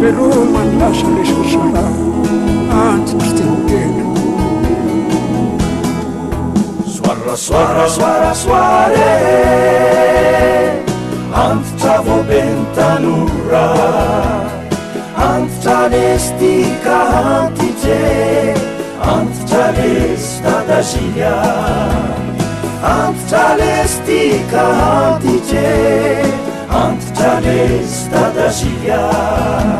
velomany lasa lesasara antitritehotena soare antitra voben tanora antitra lestika antije antitra lestadazilia antitra lestika antije antitra lestadazilia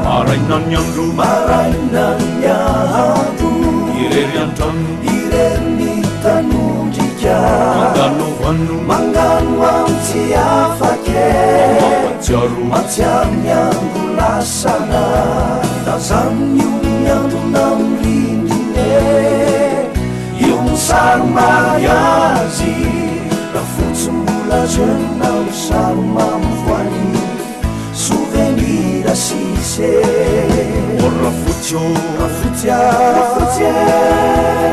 marainanyandro marainanyandro irery antrano ireny tanondrika mangano vanno mangano amitsy afake mampatsiaro matsiamy andro lasana da zany io miandrona mirindrine io misary mariazy da fotsy mbola jeunao sary mamyvoany souvenir asise rafotsy rafotsy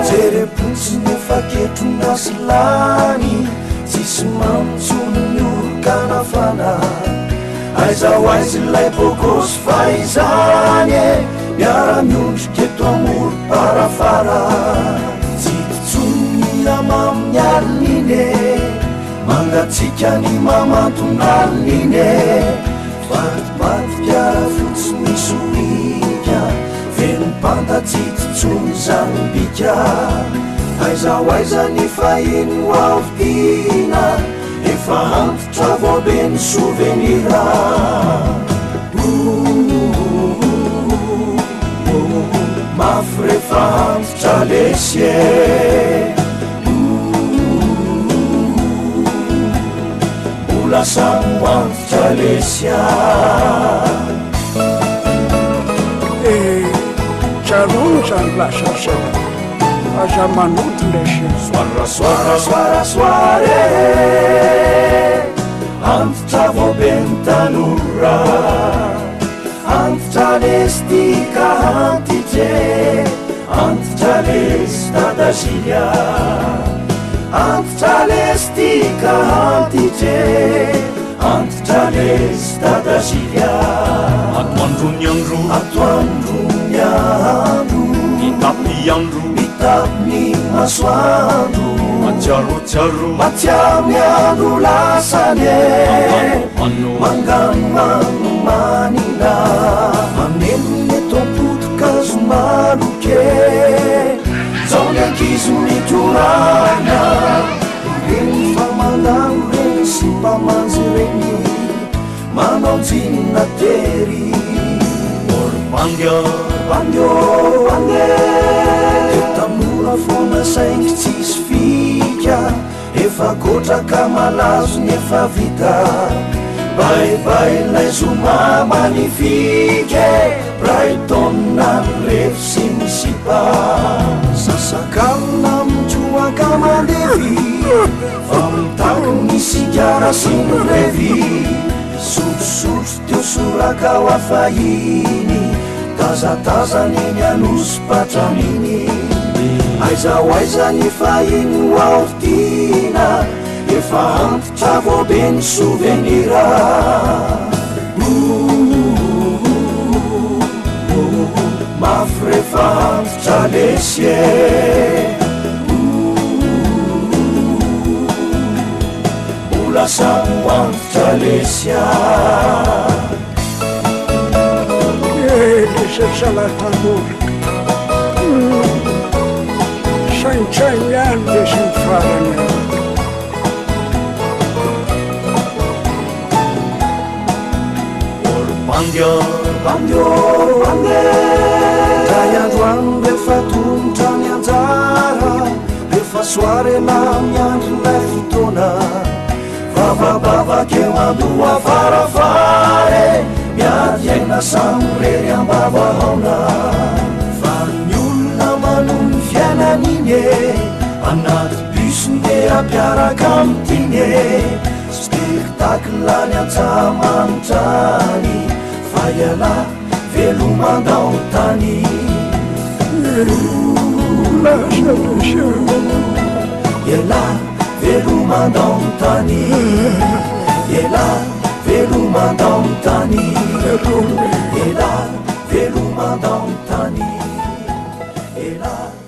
jerepotsiny faketrona silany tsisy mamitsony miorkanafana aizao aizy lay bokosy faizany miara-miondrika eto amory parafara jitotsony amamy alinine mangatsika ny mamantonalinine vatibatika fotsiny soika venompanta jitotsony zanobika aizao aiza ny fahiny hoavidina efa antitra voabeny souvenira mafy rehefa antitra lesie mbola samo antitra lesia tsarono zany lasasana aza manoto lesy soare antitra voabeny tanora antitra lestika antije antitra lestadazilia antitra lestika antije antitra lestadazilia atoandrony andro atoandrony andro itapy andro itapy masoandro matsiarotsiaro matsiamy andro lasane mangano manina manenone tompotokazo maloke zao ny ankizo mitorana reny famandano reny sy mpamanjy reny manao jinina tery orbangia bandio ane tamora fona saingy tsisy fika efa gotraka malazo ny efa vita baibay lay zoma manifike braitonna nyrefy sy misipa sasakalona mitsoaka mandevy fa mitako misy kiara sy nyrevy sotrosotro teo soraka ho afahiny tazatazany ny anosy patraniny aizao aiza ny fahiny hoavidina efa antitra voabeny souvenira mafy rehefa antitra lesie mbola samo antitra lesia lesasalatanora saintsainy any lesy ny farany bangia bandio ane dray andro any rehefa tongotra ny anjara rehefa soare na miandro lay fotoana vavabavakeo andoa farafare miady aina samy rery ambavahaona fa ny olona manony fiainaniny anaty busne ampiaraka amtiny spectacle ny antsamanotrany fa iala velomandao tany iala velomandao tany iala velomandao tany iala daontany ela